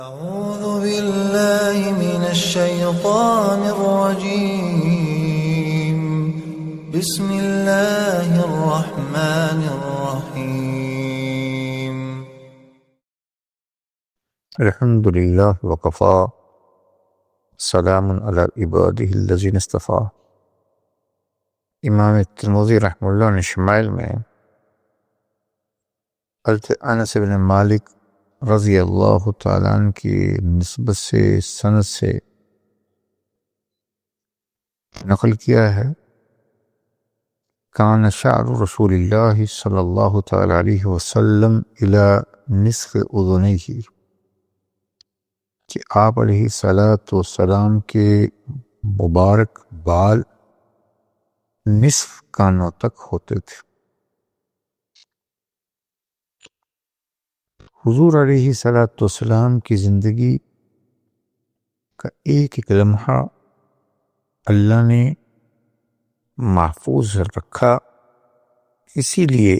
أعوذ بالله من الشيطان الرجيم. بسم الله الرحمن الرحيم. الحمد لله وكفى سلام على عباده الذين اصطفى. امام ترمذی رحمہ اللہ نے شمائل میں انس بن مالک رضی اللہ تعالیٰ عنہ کی نسبت سے سند سے نقل کیا ہے، کان شعر رسول اللہ صلی اللہ تعالیٰ علیہ وسلم الی نصف اذنیہ، کہ آپ علیہ السلام کے مبارک بال نصف کانوں تک ہوتے تھے۔ حضور علیہ السلام کی زندگی کا ایک ایک لمحہ اللہ نے محفوظ رکھا، اسی لیے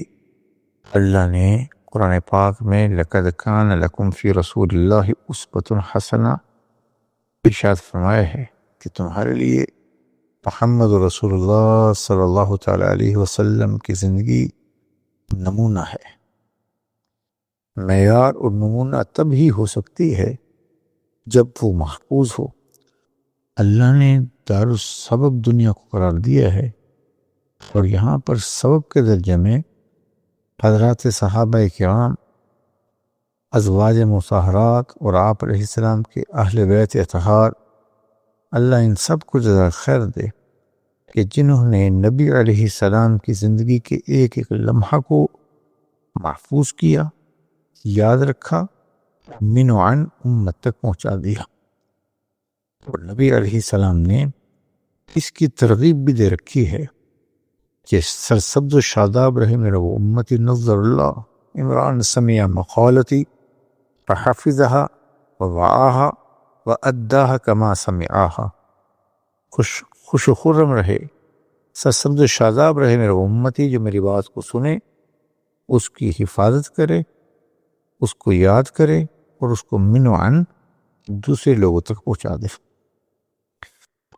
اللہ نے قرآن پاک میں لَقَدْ كَانَ لَكُمْ فِي رَسُولِ اللَّهِ أُسْوَةٌ حَسَنَةٌ ارشاد فرمایا ہے کہ تمہارے لیے محمد رسول اللہ صلی اللہ تعالیٰ علیہ وسلم کی زندگی نمونہ ہے۔ معیار اور نمونہ تب ہی ہو سکتی ہے جب وہ محفوظ ہو۔ اللہ نے دار السبب دنیا کو قرار دیا ہے، اور یہاں پر سبب کے درجے میں حضرات صحابہ کرام، ازواج مطہرات اور آپ علیہ السلام کے اہل بیت اطہار، اللہ ان سب کو جزائے خیر دے کہ جنہوں نے نبی علیہ السلام کی زندگی کے ایک ایک لمحہ کو محفوظ کیا، یاد رکھا، من و عن امت تک پہنچا دیا۔ اور نبی علیہ السلام نے اس کی ترغیب بھی دے رکھی ہے کہ سرسبز و شاداب رہے میرا وہ امتی، نظر اللہ عمران سمع مقالتی فحفظها ووعاها واداها کما سمعاها، خوش و خرم رہے، سرسبز و شاداب رہے میرا وہ امتی جو میری بات کو سنے، اس کی حفاظت کرے، اس کو یاد کرے، اور اس کو من و عن دوسرے لوگوں تک پہنچا دے۔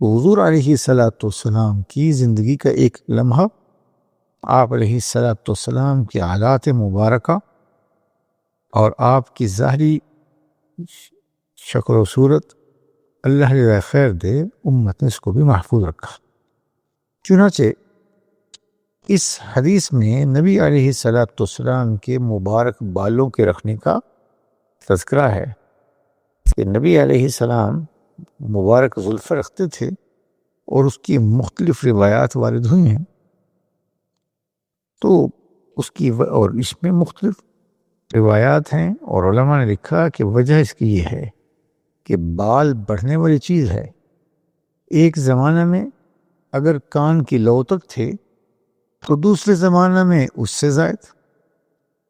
حضور علیہ السلام کی زندگی کا ایک لمحہ، آپ علیہ السلام کی حالات مبارکہ اور آپ کی ظاہری شکل و صورت، اللہ جزائے خیر دے، امت نے اس کو بھی محفوظ رکھا۔ چنانچہ اس حدیث میں نبی علیہ السلام کے مبارک بالوں کے رکھنے کا تذکرہ ہے کہ نبی علیہ السلام مبارک زلفیں رکھتے تھے، اور اس کی مختلف روایات وارد ہوئی ہیں، تو اس کی اور اس میں مختلف روایات ہیں، اور علماء نے لکھا کہ وجہ اس کی یہ ہے کہ بال بڑھنے والی چیز ہے۔ ایک زمانہ میں اگر کان کی لو تک تھے تو دوسرے زمانہ میں اس سے زائد،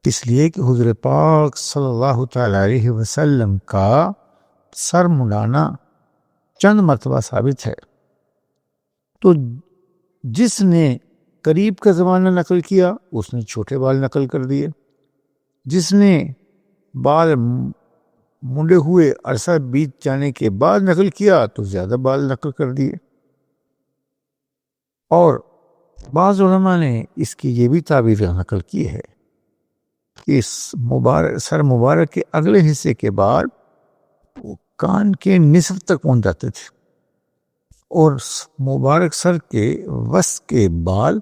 اس لیے کہ حضور پاک صلی اللہ تعالیٰ علیہ وسلم کا سر مڈانا چند مرتبہ ثابت ہے۔ تو جس نے قریب کا زمانہ نقل کیا اس نے چھوٹے بال نقل کر دیے، جس نے بال منڈے ہوئے عرصہ بیت جانے کے بعد نقل کیا تو زیادہ بال نقل کر دیے۔ اور بعض علماء نے اس کی یہ بھی تعبیر نقل کی ہے کہ اس سر مبارک کے اگلے حصے کے بال وہ کان کے نصف تک پہنچ جاتے تھے، اور مبارک سر کے وسط کے بال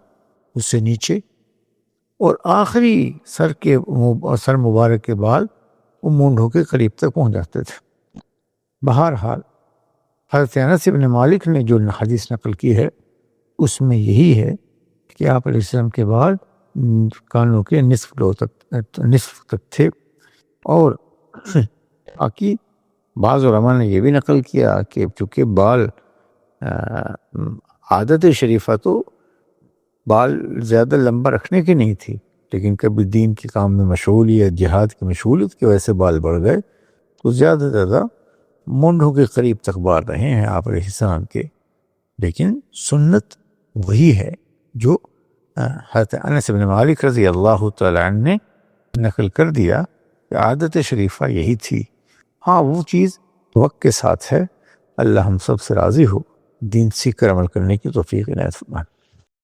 اس سے نیچے، اور آخری سر مبارک کے بال وہ مونڈھوں کے قریب تک پہنچ جاتے تھے۔ بہرحال حضرت انس بن مالک نے جو حدیث نقل کی ہے اس میں یہی ہے کہ آپ علیہ السلام کے بال کانوں کے نصف تک تھے۔ اور باقی بعض علماء نے یہ بھی نقل کیا کہ چونکہ بال عادت شریفہ تو بال زیادہ لمبا رکھنے کی نہیں تھی، لیکن کبھی دین کے کام میں مشغولیت، جہاد کی مشغولیت کی وجہ سے بال بڑھ گئے تو زیادہ مونڈھوں کے قریب تک بال رہے ہیں آپ علیہ السلام کے، لیکن سنت وہی ہے جو حضرت انس بن مالک رضی اللہ تعالیٰ عنہ نے نقل کر دیا کہ عادت شریفہ یہی تھی ہاں وہ چیز وقت کے ساتھ ہے. اللہ ہم سب سے راضی ہو، دین سیکھ کر عمل کرنے کی توفیق عنایت فرمائے.